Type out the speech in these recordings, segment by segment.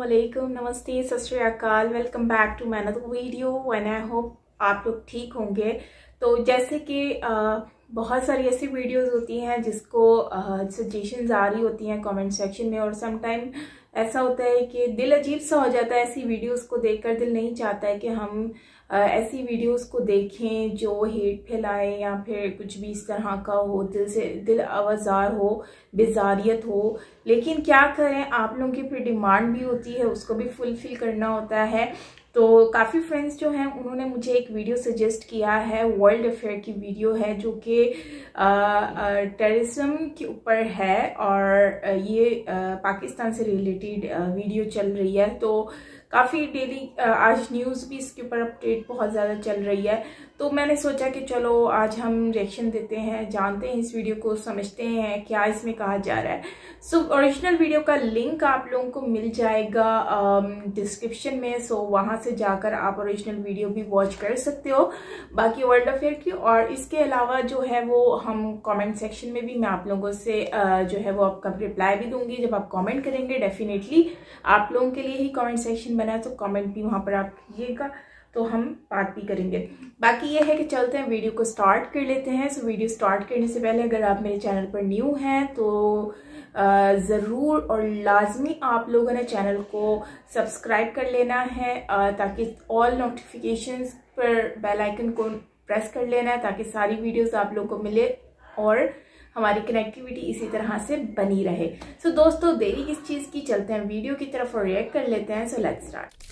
वालेकुम, नमस्ते, सत श्री अकाल। Welcome back to my another video and I hope आप लोग ठीक होंगे। तो जैसे कि बहुत सारी ऐसी वीडियोस होती हैं जिसको सजेशंस आ रही होती हैं कमेंट सेक्शन में, और सम टाइम ऐसा होता है कि दिल अजीब सा हो जाता है ऐसी वीडियोस को देखकर। दिल नहीं चाहता है कि हम ऐसी वीडियोस को देखें जो हेट फैलाए या फिर कुछ भी इस तरह का हो, दिल आवाजार हो, बेजारियत हो। लेकिन क्या करें, आप लोगों की फिर डिमांड भी होती है, उसको भी फुलफिल करना होता है। तो काफ़ी फ्रेंड्स जो हैं उन्होंने मुझे एक वीडियो सजेस्ट किया है, वर्ल्ड अफेयर की वीडियो है जो कि टेररिज्म के ऊपर है, और ये पाकिस्तान से रिलेटेड वीडियो चल रही है। तो काफ़ी डेली आज न्यूज़ भी इसके ऊपर अपडेट बहुत ज़्यादा चल रही है। तो मैंने सोचा कि चलो आज हम रिएक्शन देते हैं, जानते हैं इस वीडियो को, समझते हैं क्या इसमें कहा जा रहा है। सो ओरिजिनल वीडियो का लिंक आप लोगों को मिल जाएगा डिस्क्रिप्शन में। सो वहाँ से जाकर आप ओरिजिनल वीडियो भी वॉच कर सकते हो बाकी वर्ल्ड अफेयर की। और इसके अलावा जो है वो हम कमेंट सेक्शन में भी मैं आप लोगों से जो है वो आपका रिप्लाई भी दूंगी। जब आप कमेंट करेंगे, डेफिनेटली आप लोगों के लिए ही कमेंट सेक्शन बना है, तो कमेंट भी वहाँ पर आप कीजिएगा, तो हम बात भी करेंगे। बाकी ये है कि चलते हैं वीडियो को स्टार्ट कर लेते हैं। सो वीडियो स्टार्ट करने से पहले अगर आप मेरे चैनल पर न्यू हैं तो ज़रूर और लाजमी आप लोगों ने चैनल को सब्सक्राइब कर लेना है, ताकि ऑल नोटिफिकेशंस पर बेल आइकन को प्रेस कर लेना है, ताकि सारी वीडियोस आप लोगों को मिले और हमारी कनेक्टिविटी इसी तरह से बनी रहे। सो दोस्तों, देरी किस चीज़ की, चलते हैं वीडियो की तरफ और रिएक्ट कर लेते हैं। So let's start.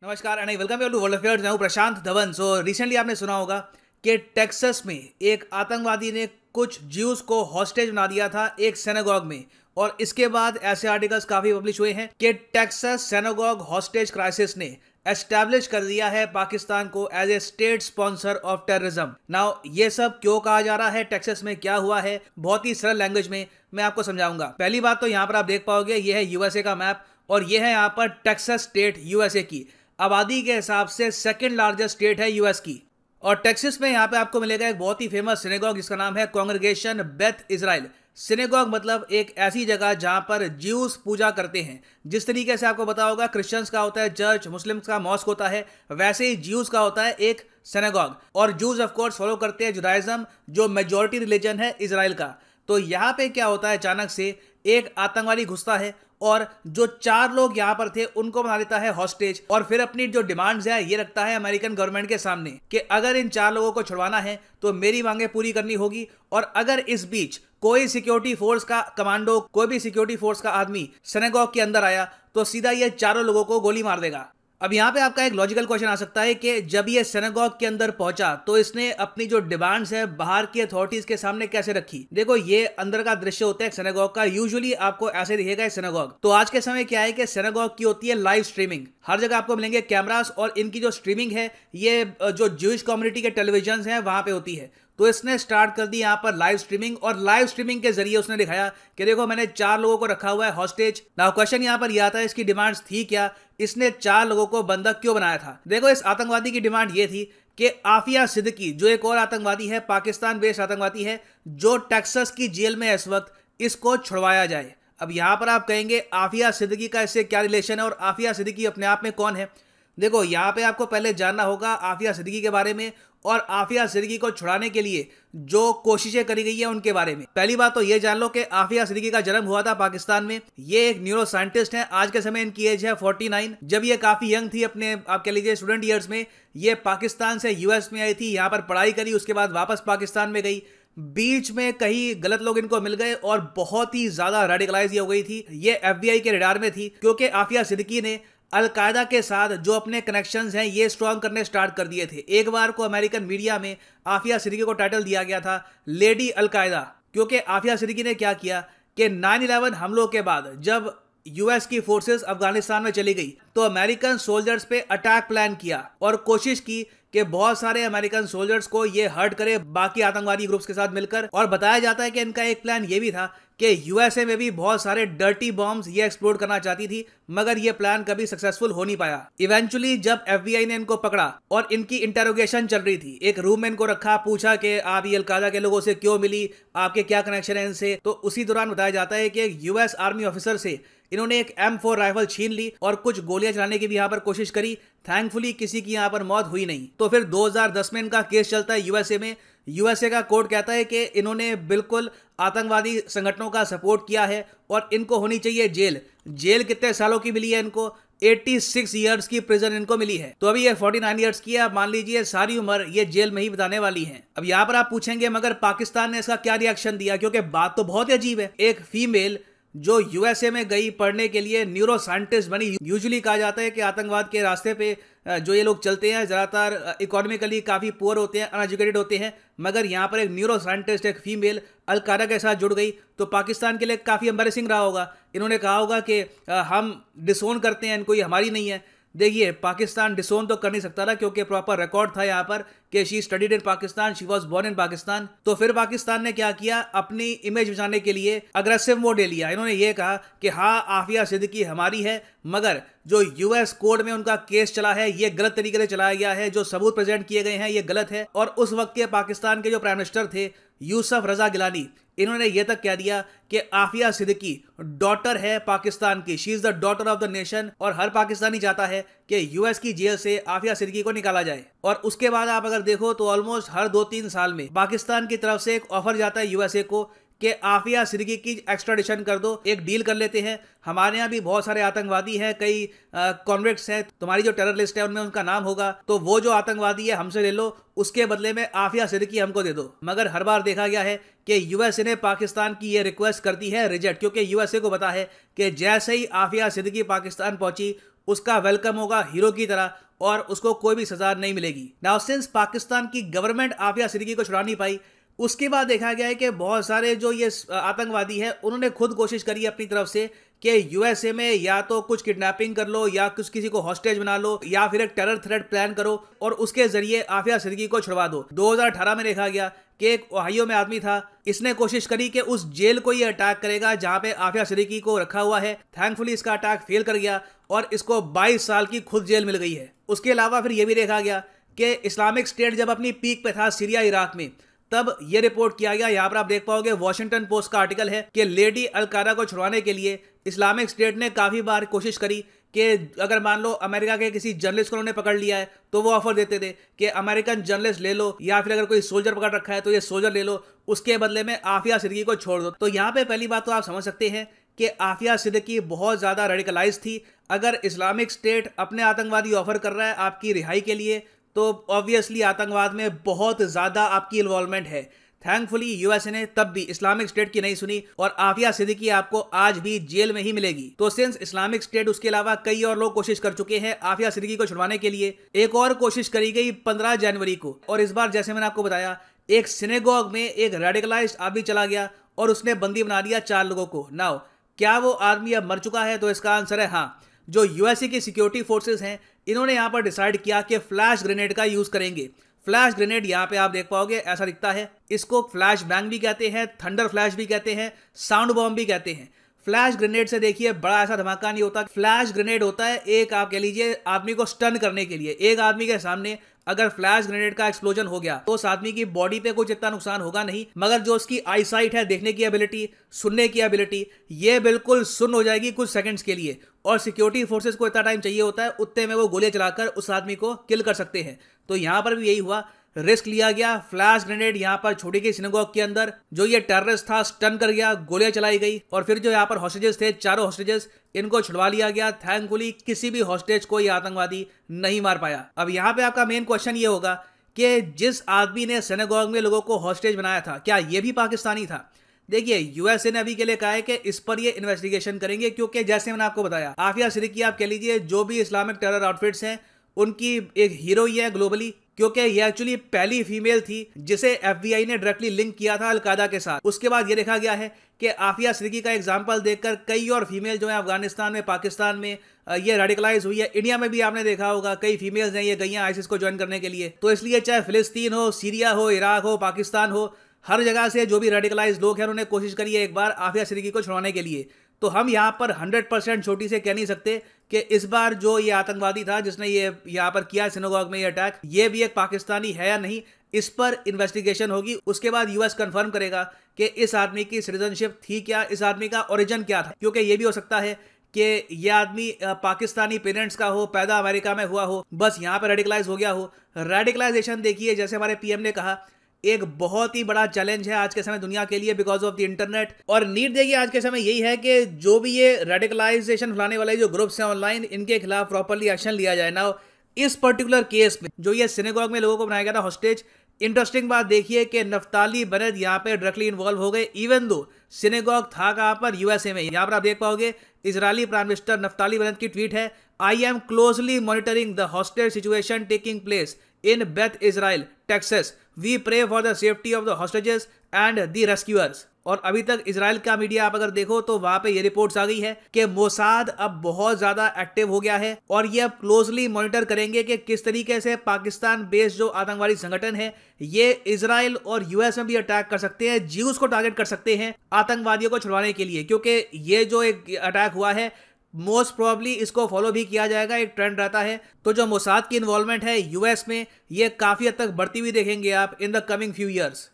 नमस्कार and welcome to world affairs. मैं हूं प्रशांत धवन। सो रिसेंटली आपने सुना होगा कि टेक्सास में एक आतंकवादी ने कुछ ज्यूज को हॉस्टेज बना दिया था एक सिनेगॉग में, और इसके बाद ऐसे आर्टिकल्स काफी पब्लिश हुए हैं कि टेक्सास सिनेगॉग हॉस्टेज क्राइसिस ने एस्टैब्लिश कर दिया है पाकिस्तान को as a state sponsor of terrorism. Now ये सब क्यों कहा जा रहा है, टेक्सास में क्या हुआ है, बहुत ही सरल लैंग्वेज में मैं आपको समझाऊंगा। पहली बात तो यहाँ पर आप देख पाओगे, ये है यूएसए का मैप, और ये है यहाँ पर टेक्सास स्टेट यूएसए की आबादी के हिसाब से सेकंड लार्जेस्ट स्टेट है यूएस की। और टेक्सास में यहाँ पे आपको मिलेगा एक बहुत ही फेमस सिनेगॉग जिसका नाम है कांग्रेगेशन बेथ इजराइल। सिनेगॉग मतलब एक ऐसी जगह जहां पर ज्यूज पूजा करते हैं। जिस तरीके से आपको पता होगा क्रिश्चियंस का होता है चर्च, मुस्लिम्स का मॉस्क होता है, वैसे ही ज्यूज का होता है एक सिनेगॉग। और ज्यूज ऑफ कोर्स फॉलो करते हैं जुडाइज्म, जो मेजॉरिटी रिलीजन है इजराइल का। तो यहाँ पे क्या होता है, अचानक से एक आतंकवादी घुसता है और जो 4 लोग यहाँ पर थे उनको बना देता है हॉस्टेज, और फिर अपनी जो डिमांड्स है ये रखता है अमेरिकन गवर्नमेंट के सामने कि अगर इन 4 लोगों को छुड़वाना है तो मेरी मांगे पूरी करनी होगी, और अगर इस बीच कोई सिक्योरिटी फोर्स का कमांडो, कोई भी सिक्योरिटी फोर्स का आदमी सिनेगॉग के अंदर आया तो सीधा ये 4 लोगों को गोली मार देगा। अब यहाँ पे आपका एक लॉजिकल क्वेश्चन आ सकता है कि जब ये सिनेगॉग के अंदर पहुंचा तो इसने अपनी जो डिमांड्स है बाहर की अथॉरिटीज के सामने कैसे रखी। देखो, ये अंदर का दृश्य होता है सिनेगॉग का, यूजुअली आपको ऐसे दिखेगा सिनेगॉग। तो आज के समय क्या है कि सिनेगॉग की होती है लाइव स्ट्रीमिंग, हर जगह आपको मिलेंगे कैमरास, और इनकी जो स्ट्रीमिंग है ये जो ज्यूइश कम्युनिटी के टेलीविजन हैं वहां पे होती है। तो इसने स्टार्ट कर दी यहाँ पर लाइव स्ट्रीमिंग, और लाइव स्ट्रीमिंग के जरिए उसने दिखाया कि देखो मैंने 4 लोगों को रखा हुआ है हॉस्टेज। नाउ क्वेश्चन यहाँ पर यह आता है, इसकी डिमांड्स थी क्या, इसने 4 लोगों को बंधक क्यों बनाया था। देखो, इस आतंकवादी की डिमांड ये थी कि आफिया सिद्दीकी, जो एक और आतंकवादी है, पाकिस्तान बेस्ड आतंकवादी है, जो टेक्सास की जेल में है इस वक्त, इसको छुड़वाया जाए। अब यहाँ पर आप कहेंगे आफिया सिद्दीकी का इससे क्या रिलेशन है, और आफिया सिद्दीकी अपने आप में कौन है। देखो, यहाँ पे आपको पहले जानना होगा आफिया सिद्दीकी के बारे में, और आफिया सिद्दीकी को छुड़ाने के लिए जो कोशिशें करी गई है उनके बारे में। पहली बात तो ये जान लो कि आफिया सिद्दीकी का जन्म हुआ था पाकिस्तान में। ये एक न्यूरो साइंटिस्ट हैं, आज के समय इनकी एज है 49। जब ये काफी यंग थी, अपने आप कह लीजिए स्टूडेंट ईयर्स में, ये पाकिस्तान से यूएस में आई थी, यहाँ पर पढ़ाई करी, उसके बाद वापस पाकिस्तान में गई। बीच में कई गलत लोग इनको मिल गए और बहुत ही ज्यादा रेडिकलाइज हो गई थी। ये एफबीआई के रडार में थी, क्योंकि आफिया सिद्दीकी ने अलकायदा के साथ जो अपने कनेक्शंस हैं ये स्ट्रॉन्ग करने स्टार्ट कर दिए थे। एक बार को अमेरिकन मीडिया में आफिया सिद्दीकी को टाइटल दिया गया था लेडी अलकायदा, क्योंकि आफिया सिद्दीकी ने क्या किया कि 9/11 हमलों के बाद जब यूएस की फोर्सेस अफगानिस्तान में चली गई तो अमेरिकन सोल्जर्स पे अटैक प्लान किया और कोशिश की कि बहुत सारे अमेरिकन सोल्जर्स को ये हर्ट करे बाकी आतंकवादी ग्रुप्स के साथ मिलकर। और बताया जाता है कि इनका एक प्लान ये भी था कि यूएसए में भी बहुत सारे डर्टी बॉम्ब्स ये एक्सप्लोड करना चाहती थी, मगर ये प्लान कभी सक्सेसफुल हो नहीं पाया। इवेंचुअली जब एफबीआई ने इनको पकड़ा और इनकी इंटेरोगेशन चल रही थी, एक रूम में इनको रखा, पूछा कि आप ये अलकायदा के लोगों से क्यों मिली, आपके क्या कनेक्शन है इनसे, तो उसी दौरान बताया जाता है कि एक यूएस आर्मी ऑफिसर से इन्होंने एक M4 राइफल छीन ली और कुछ गोलियां चलाने की भी यहाँ पर कोशिश करी। थैंकफुली किसी की यहाँ पर मौत हुई नहीं। तो फिर 2010 में इनका केस चलता है यूएसए में। यूएसए का कोर्ट कहता है कि इन्होंने बिल्कुल आतंकवादी संगठनों का सपोर्ट किया है और इनको होनी चाहिए जेल। जेल कितने सालों की मिली है इनको? 86 ईयर्स की प्रिजन इनको मिली है। तो अभी ये 49 ईयर्स की है। आप मान लीजिए सारी उम्र ये जेल में ही बिताने वाली हैं। अब यहाँ पर आप पूछेंगे मगर पाकिस्तान ने इसका क्या रिएक्शन दिया, क्योंकि बात तो बहुत अजीब है। एक फीमेल जो यूएसए में गई पढ़ने के लिए, न्यूरो साइंटिस्ट बनी। यूजुअली कहा जाता है कि आतंकवाद के रास्ते पे जो ये लोग चलते हैं ज़्यादातर इकोनॉमिकली काफ़ी पुअर होते हैं, अनएजुकेटेड होते हैं। मगर यहाँ पर एक न्यूरो साइंटिस्ट, एक फीमेल अल कायदा के साथ जुड़ गई, तो पाकिस्तान के लिए काफ़ी एम्बैरेसिंग रहा होगा। इन्होंने कहा होगा कि हम डिसोन करते हैं इनको, ये हमारी नहीं है। देखिए, पाकिस्तान डिसोन तो कर नहीं सकता था क्योंकि प्रॉपर रिकॉर्ड था यहाँ पर कि she studied in Pakistan, she was born in Pakistan. तो फिर पाकिस्तान ने क्या किया, अपनी इमेज बचाने के लिए अग्रेसिव मोड ले लिया। इन्होंने ये कहा कि हाँ, आफिया सिद्दीकी हमारी है, मगर जो यूएस कोर्ट में उनका केस चला है ये गलत तरीके से चलाया गया है, जो सबूत प्रेजेंट किए गए हैं ये गलत है। और उस वक्त के पाकिस्तान के जो प्राइम मिनिस्टर थे यूसुफ रजा गिलानी, इन्होंने ये तक कह दिया कि आफिया सिद्दीकी डॉटर है पाकिस्तान की, she is the daughter of the nation. और हर पाकिस्तानी चाहता है कि यूएस की जेल से आफिया सिद्दीकी को निकाला जाए। और उसके बाद आप अगर देखो तो ऑलमोस्ट हर 2-3 साल में पाकिस्तान की तरफ से एक ऑफर जाता है यूएसए को कि आफिया सिद्दीकी की एक्स्ट्राडिशन कर दो, एक डील कर लेते हैं। हमारे यहाँ भी बहुत सारे आतंकवादी हैं, कई कॉन्विक्ट्स हैं, तुम्हारी जो टेरर लिस्ट है उनमें उनका नाम होगा, तो वो जो आतंकवादी है हमसे ले लो, उसके बदले में आफिया सिद्दीकी हमको दे दो। मगर हर बार देखा गया है कि यूएसए ने पाकिस्तान की ये रिक्वेस्ट कर दी है रिजेक्ट, क्योंकि यूएसए को पता है कि जैसे ही आफिया सिद्दीकी पाकिस्तान पहुंची उसका वेलकम होगा हीरो की तरह और उसको कोई भी सजा नहीं मिलेगी। नाउ सिंस पाकिस्तान की गवर्नमेंट आफिया सिद्दीकी को छुड़ा नहीं पाई, उसके बाद देखा गया है कि बहुत सारे जो ये आतंकवादी है उन्होंने खुद कोशिश करी अपनी तरफ से कि यूएसए में या तो कुछ किडनैपिंग कर लो या कुछ किसी को हॉस्टेज बना लो या फिर एक टेरर थ्रेट प्लान करो और उसके जरिए आफिया सिद्दीकी को छुड़वा दो। 2018 में देखा गया कि एक ओहायो में आदमी था, इसने कोशिश करी कि उस जेल को ये अटैक करेगा जहां पे आफिया सिद्दीकी को रखा हुआ है। थैंकफुली इसका अटैक फेल कर गया और इसको 22 साल की खुद जेल मिल गई है। उसके अलावा फिर यह भी देखा गया कि इस्लामिक स्टेट जब अपनी पीक पे था सीरिया इराक में, तब यह रिपोर्ट किया गया, यहां पर आप देख पाओगे वॉशिंगटन पोस्ट का आर्टिकल है कि लेडी अल कायदा को छुड़वाने के लिए इस्लामिक स्टेट ने काफी बार कोशिश करी कि अगर मान लो अमेरिका के किसी जर्नलिस्ट को उन्होंने पकड़ लिया है तो वो ऑफर देते थे कि अमेरिकन जर्नलिस्ट ले लो, या फिर अगर कोई सोल्जर पकड़ रखा है तो ये सोल्जर ले लो, उसके बदले में आफिया सिद्दीकी को छोड़ दो। तो यहाँ पे पहली बात तो आप समझ सकते हैं कि आफिया सिद्दीकी बहुत ज्यादा रेडिकलाइज थी। अगर इस्लामिक स्टेट अपने आतंकवादी ऑफर कर रहा है आपकी रिहाई के लिए तो ऑब्वियसली आतंकवाद में बहुत ज्यादा आपकी इन्वॉल्वमेंट है। थैंकफुली यूएसए ने तब भी इस्लामिक स्टेट की नहीं सुनी और आफिया सिद्दीकी आपको आज भी जेल में ही मिलेगी। तो सिंस इस्लामिक स्टेट उसके अलावा कई और लोग कोशिश कर चुके हैं आफिया सिद्दीकी को छुड़वाने के लिए, एक और कोशिश करी गई 15 जनवरी को। और इस बार जैसे मैंने आपको बताया, एक सिनेगॉग में एक रेडिकलाइज्ड आदमी चला गया और उसने बंदी बना दिया 4 लोगों को। नाउ क्या वो आदमी अब मर चुका है? तो इसका आंसर है हाँ। जो यूएसए की सिक्योरिटी फोर्सेस हैं इन्होंने यहाँ पर डिसाइड किया कि फ्लैश ग्रेनेड का यूज करेंगे। फ्लैश ग्रेनेड यहाँ पे आप देख पाओगे ऐसा दिखता है, इसको फ्लैश बैंग भी कहते हैं, थंडर फ्लैश भी कहते हैं, साउंड बॉम्ब भी कहते हैं। फ्लैश ग्रेनेड से देखिए बड़ा ऐसा धमाका नहीं होता। फ्लैश ग्रेनेड होता है एक आप कह लीजिए आदमी को स्टन करने के लिए। एक आदमी के सामने अगर फ्लैश ग्रेनेड का एक्सप्लोजन हो गया तो उस आदमी की बॉडी पे कुछ इतना नुकसान होगा नहीं, मगर जो उसकी आई साइट है, देखने की एबिलिटी, सुनने की एबिलिटी, ये बिल्कुल सुन्न हो जाएगी कुछ सेकंड्स के लिए। और सिक्योरिटी फोर्सेस को इतना टाइम चाहिए होता है, उतने में वो गोलियां चलाकर उस आदमी को किल कर सकते हैं। तो यहां पर भी यही हुआ, रिस्क लिया गया, फ्लैश ग्रेनेड यहां पर छोड़ी गई सिनेगॉग के अंदर, जो ये टेररिस्ट था स्टन कर गया, गोलियां चलाई गई और फिर जो यहां पर हॉस्टेजेस थे, चारों हॉस्टेजेस, इनको छुड़वा लिया गया। थैंकफुली किसी भी हॉस्टेज को ये आतंकवादी नहीं मार पाया। अब यहां पे आपका मेन क्वेश्चन ये होगा कि जिस आदमी ने सिनेगॉग में लोगों को हॉस्टेज बनाया था, क्या ये भी पाकिस्तानी था? देखिए, यूएसए ने अभी के लिए कहा है कि इस पर ये इन्वेस्टिगेशन करेंगे, क्योंकि जैसे मैंने आपको बताया, आफिया सिद्दीकी आप कह लीजिए जो भी इस्लामिक टेरर आउटफिट्स हैं उनकी एक हीरो ही है ग्लोबली, क्योंकि ये एक्चुअली पहली फीमेल थी जिसे एफबीआई ने डायरेक्टली लिंक किया था अल कायदा के साथ। उसके बाद ये देखा गया है कि आफिया सिद्दीकी का एग्जांपल देखकर कई और फीमेल जो है अफगानिस्तान में, पाकिस्तान में ये रेडिकलाइज हुई है। इंडिया में भी आपने देखा होगा कई फीमेल्स हैं ये गई हैं आईसिस को ज्वाइन करने के लिए। तो इसलिए चाहे फिलिस्तीन हो, सीरिया हो, इराक हो, पाकिस्तान हो, हर जगह से जो भी रेडिकलाइज लोग हैं उन्होंने कोशिश करी है एक बार आफिया सिद्दीकी को छुड़वाने के लिए। तो हम यहाँ पर 100% छोटी से कह नहीं सकते कि इस बार जो ये आतंकवादी था जिसने ये यहाँ पर किया सिनेगॉग में ये अटैक, ये भी एक पाकिस्तानी है या नहीं। इस पर इन्वेस्टिगेशन होगी, उसके बाद यूएस कंफर्म करेगा कि इस आदमी की सिटीजनशिप थी क्या, इस आदमी का ओरिजिन क्या था। क्योंकि ये भी हो सकता है कि ये आदमी पाकिस्तानी पेरेंट्स का हो, पैदा अमेरिका में हुआ हो, बस यहाँ पे रेडिकलाइज हो गया हो। रेडिकलाइजेशन देखिए, जैसे हमारे पीएम ने कहा, एक बहुत ही बड़ा चैलेंज है आज के समय दुनिया के लिए बिकॉज ऑफ द इंटरनेट। और नीड देखिए आज के समय यही है कि जो भी ये रेडिकलाइजेशन फैलाने वाले जो ग्रुप्स हैं ऑनलाइन, इनके खिलाफ प्रॉपरली एक्शन लिया जाए। ना इस पर्टिकुलर केस में जो ये सिनेगॉग में लोगों को बनाया गया था हॉस्टेज, इंटरेस्टिंग बात देखिए कि नफ्ताली बेनेट यहाँ पे डायरेक्टली इन्वॉल्व हो गए, इवन दो सिनेगॉग था कहाँ पर, यूएसए में। यहाँ पर आप देख पाओगे Israeli prime minister Naftali Bennett की ट्वीट है, I am closely monitoring the hostage situation taking place in Beth Israel, Texas. We pray for the safety of the hostages and the rescuers. और अभी तक इजराइल का media आप अगर देखो तो वहां पे ये रिपोर्ट्स आ गई है कि मोसाद अब बहुत ज्यादा एक्टिव हो गया है और ये अब क्लोजली मॉनिटर करेंगे कि किस तरीके से पाकिस्तान बेस्ड जो आतंकवादी संगठन है ये इजराइल और यूएस में भी अटैक कर सकते हैं, ज्यूज को टारगेट कर सकते हैं आतंकवादियों को छुड़वाने के लिए। क्योंकि ये जो एक अटैक हुआ है मोस्ट प्रॉब्ली इसको फॉलो भी किया जाएगा, एक ट्रेंड रहता है। तो जो मोसाद की इन्वॉल्वमेंट है यूएस में ये काफी हद तक बढ़ती हुई देखेंगे आप in the coming few years.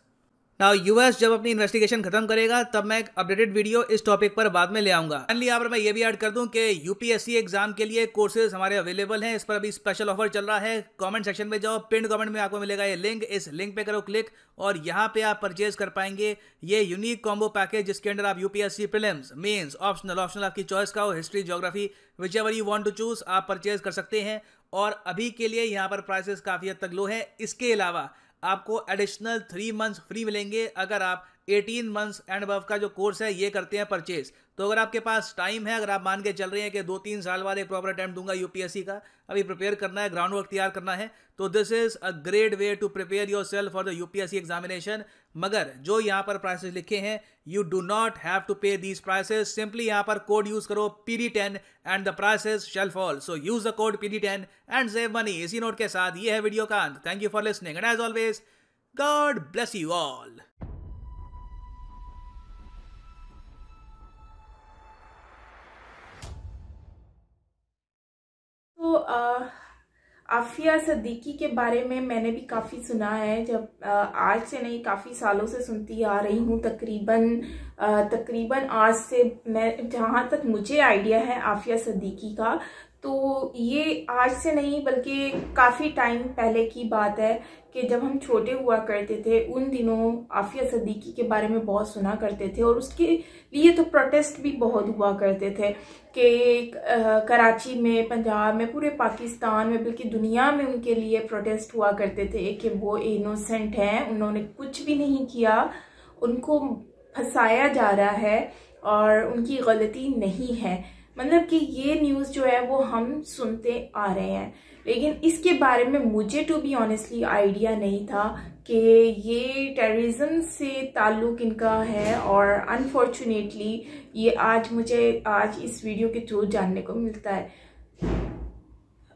Now US जब अपनी इन्वेस्टिगेशन खत्म करेगा तब मैं एक अपडेटेड वीडियो इस टॉपिक पर बाद में ले आऊंगा। फाइनली यहाँ पर मैं ये भी ऐड कर दूं कि यूपीएससी एग्जाम के लिए कोर्सेज हमारे अवेलेबल हैं, इस पर अभी स्पेशल ऑफर चल रहा है। कमेंट सेक्शन में जाओ, पिन कमेंट में आपको मिलेगा ये लिंक, इस लिंक पे करो क्लिक और यहाँ पे आप परचेज कर पाएंगे ये यूनिक कॉम्बो पैकेज जिसके अंदर आप यूपीएससी प्रीलिम्स, मेंस, ऑप्शनल आपकी चॉइस का हो, history, geography, whichever you want to choose आप परचेज कर सकते हैं। और अभी के लिए यहाँ पर प्राइसेस काफी हद तक लो है। इसके अलावा आपको एडिशनल 3 मंथ्स फ्री मिलेंगे अगर आप 18 मंथ्स एंड अबव का जो कोर्स है ये करते हैं परचेज। तो अगर आपके पास टाइम है, अगर आप मान के चल रहे हैं कि 2-3 साल बाद एक प्रॉपर अटेम्प्ट दूंगा यूपीएससी का, अभी प्रिपेयर करना है, ग्राउंड वर्क तैयार करना है, तो this is a great way to prepare yourself for the UPSC examination. मगर जो यहाँ पर प्राइसेस लिखे हैं you do not have to pay these prices, simply यहाँ पर कोड यूज करो PD10 and the prices shall fall. So use the code PD10 and save money. इसी नोट के साथ ये है वीडियो का अंत। Thank you for listening and as always God bless you all. तो आफिया सिद्दीकी के बारे में मैंने भी काफ़ी सुना है, जब आज से नहीं काफ़ी सालों से सुनती आ रही हूँ। तकरीबन आज से मैं जहाँ तक मुझे आइडिया है आफिया सिद्दीकी का, तो ये आज से नहीं बल्कि काफ़ी टाइम पहले की बात है कि जब हम छोटे हुआ करते थे उन दिनों आफिया सिद्दीकी के बारे में बहुत सुना करते थे और उसके लिए तो प्रोटेस्ट भी बहुत हुआ करते थे कि कराची में, पंजाब में, पूरे पाकिस्तान में बल्कि दुनिया में उनके लिए प्रोटेस्ट हुआ करते थे कि वो इनोसेंट हैं, उन्होंने कुछ भी नहीं किया, उनको फंसाया जा रहा है और उनकी गलती नहीं है। मतलब कि ये न्यूज़ जो है वो हम सुनते आ रहे हैं, लेकिन इसके बारे में मुझे टू बी ऑनेस्टली आइडिया नहीं था कि ये टेररिज्म से ताल्लुक इनका है। और अनफॉर्चुनेटली ये आज इस वीडियो के थ्रू जानने को मिलता है।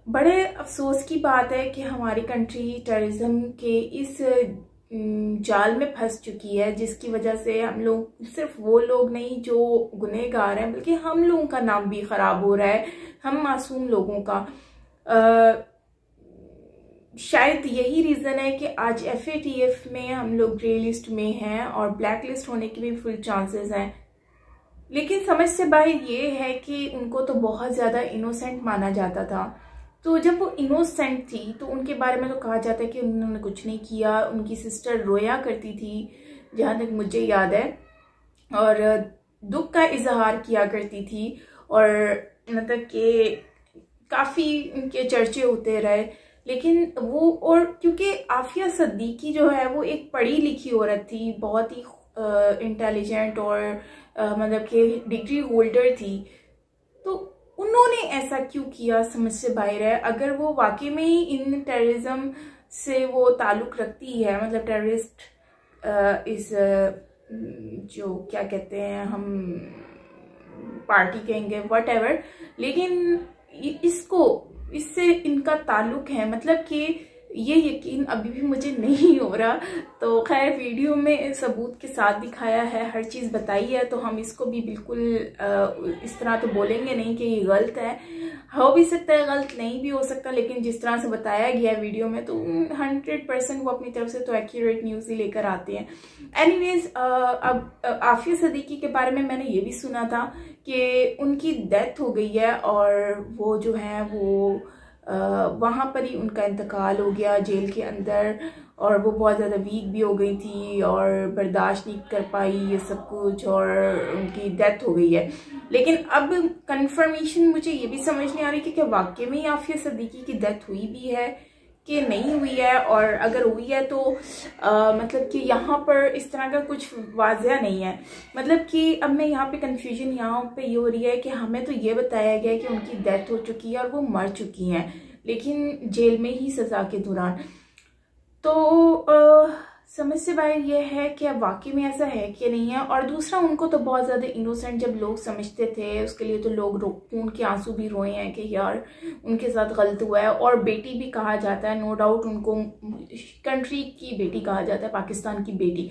बड़े अफसोस की बात है कि हमारी कंट्री टेररिज्म के इस जाल में फंस चुकी है, जिसकी वजह से हम लोग, सिर्फ वो लोग नहीं जो गुनहगार हैं, बल्कि हम लोगों का नाम भी खराब हो रहा है, हम मासूम लोगों का। शायद यही रीज़न है कि आज FATF में हम लोग ग्रे लिस्ट में हैं और ब्लैक लिस्ट होने के भी फुल चांसेस हैं। लेकिन समझ से बाहर ये है कि उनको तो बहुत ज़्यादा इनोसेंट माना जाता था। तो जब वो इनोसेंट थी तो उनके बारे में तो कहा जाता है कि उन्होंने कुछ नहीं किया। उनकी सिस्टर रोया करती थी जहाँ तक मुझे याद है, और दुख का इजहार किया करती थी, और मतलब कि काफ़ी उनके चर्चे होते रहे। लेकिन वो, और क्योंकि आफिया सिद्दीकी जो है वो एक पढ़ी लिखी औरत थी, बहुत ही इंटेलिजेंट और मतलब कि डिग्री होल्डर थी, तो उन्होंने ऐसा क्यों किया समझ से बाहर है। अगर वो वाकई में ही इन टेररिज्म से वो ताल्लुक रखती है, मतलब टेररिस्ट इस जो क्या कहते हैं हम पार्टी कहेंगे व्हाटएवर, लेकिन इससे इनका ताल्लुक है, मतलब कि ये यकीन अभी भी मुझे नहीं हो रहा। तो खैर वीडियो में सबूत के साथ दिखाया है, हर चीज़ बताई है, तो हम इसको भी बिल्कुल इस तरह तो बोलेंगे नहीं कि ये गलत है। हो भी सकता है, गलत नहीं भी हो सकता, लेकिन जिस तरह से बताया गया है वीडियो में तो 100% वो अपनी तरफ से तो एक्यूरेट न्यूज़ ही लेकर आते हैं। एनीवेज, अब आफिया सदीकी के बारे में मैंने ये भी सुना था कि उनकी डेथ हो गई है और वो जो है वो वहाँ पर ही उनका इंतकाल हो गया जेल के अंदर, और वो बहुत ज़्यादा वीक भी हो गई थी और बर्दाश्त नहीं कर पाई ये सब कुछ, और उनकी डेथ हो गई है। लेकिन अब कंफर्मेशन मुझे ये भी समझ नहीं आ रही कि क्या वाकई में आफिया सदीकी की डेथ हुई भी है कि नहीं हुई है, और अगर हुई है तो मतलब कि यहाँ पर इस तरह का कुछ वाज़ह नहीं है। मतलब कि अब मैं यहाँ पे कंफ्यूजन यहाँ पे ये हो रही है कि हमें तो ये बताया गया है कि उनकी डेथ हो चुकी है और वो मर चुकी हैं, लेकिन जेल में ही सज़ा के दौरान। तो समझ से बाहर ये है कि अब वाकई में ऐसा है कि नहीं है। और दूसरा, उनको तो बहुत ज़्यादा इनोसेंट जब लोग समझते थे, उसके लिए तो लोग खून के आंसू भी रोए हैं कि यार उनके साथ गलत हुआ है। और बेटी भी कहा जाता है, नो डाउट उनको कंट्री की बेटी कहा जाता है, पाकिस्तान की बेटी।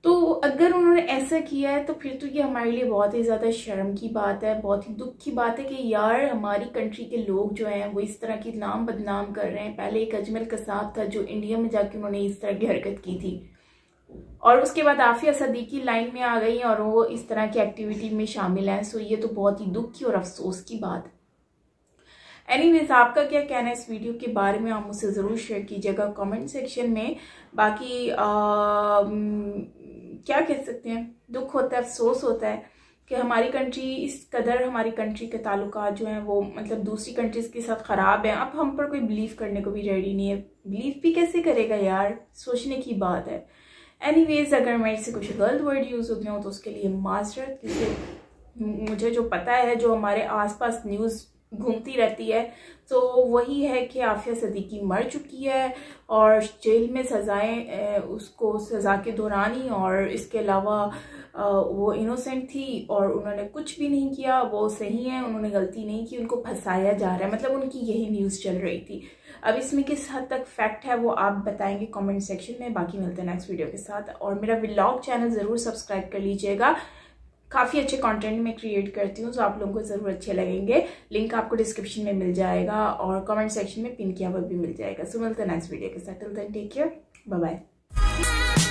तो अगर उन्होंने ऐसा किया है तो फिर तो ये हमारे लिए बहुत ही ज़्यादा शर्म की बात है, बहुत ही दुख की बात है कि यार हमारी कंट्री के लोग जो हैं वो इस तरह की नाम बदनाम कर रहे हैं। पहले एक अजमल कसाब था जो इंडिया में जाके उन्होंने इस तरह की हरकत की थी, और उसके बाद आफिया सदीकी लाइन में आ गई और वो इस तरह की एक्टिविटी में शामिल हैं। सो ये तो बहुत ही दुख की और अफसोस की बात है। एनीवेज, आपका क्या कहना है इस वीडियो के बारे में, आप मुझसे ज़रूर शेयर कीजिएगा कमेंट सेक्शन में। बाकी क्या कह सकते हैं, दुख होता है, अफसोस होता है कि हमारी कंट्री इस कदर, हमारी कंट्री के ताल्लुकात जो हैं वो मतलब दूसरी कंट्रीज़ के साथ ख़राब हैं। अब हम पर कोई बिलीव करने को भी रेडी नहीं है, बिलीव भी कैसे करेगा यार, सोचने की बात है। एनीवेज, अगर मेरे से कुछ गलत वर्ड यूज़ हो गए हो तो उसके लिए माजरत, क्योंकि मुझे जो पता है, जो हमारे आसपास न्यूज़ घूमती रहती है, तो वही है कि आफिया सदीकी मर चुकी है और जेल में सज़ाएं उसको सज़ा के दौरान ही, और इसके अलावा वो इनोसेंट थी और उन्होंने कुछ भी नहीं किया, वो सही है, उन्होंने गलती नहीं की, उनको फंसाया जा रहा है, मतलब उनकी यही न्यूज़ चल रही थी। अब इसमें किस हद तक फैक्ट है वो आप बताएंगे कमेंट सेक्शन में। बाकी मिलते हैं नेक्स्ट वीडियो के साथ, और मेरा व्लॉग चैनल ज़रूर सब्सक्राइब कर लीजिएगा, काफ़ी अच्छे कंटेंट में क्रिएट करती हूँ, तो आप लोगों को ज़रूर अच्छे लगेंगे। लिंक आपको डिस्क्रिप्शन में मिल जाएगा और कमेंट सेक्शन में पिन किया हुआ भी मिल जाएगा। सो मिलते हैं नेक्स्ट वीडियो के साथ, till then take care, bye bye.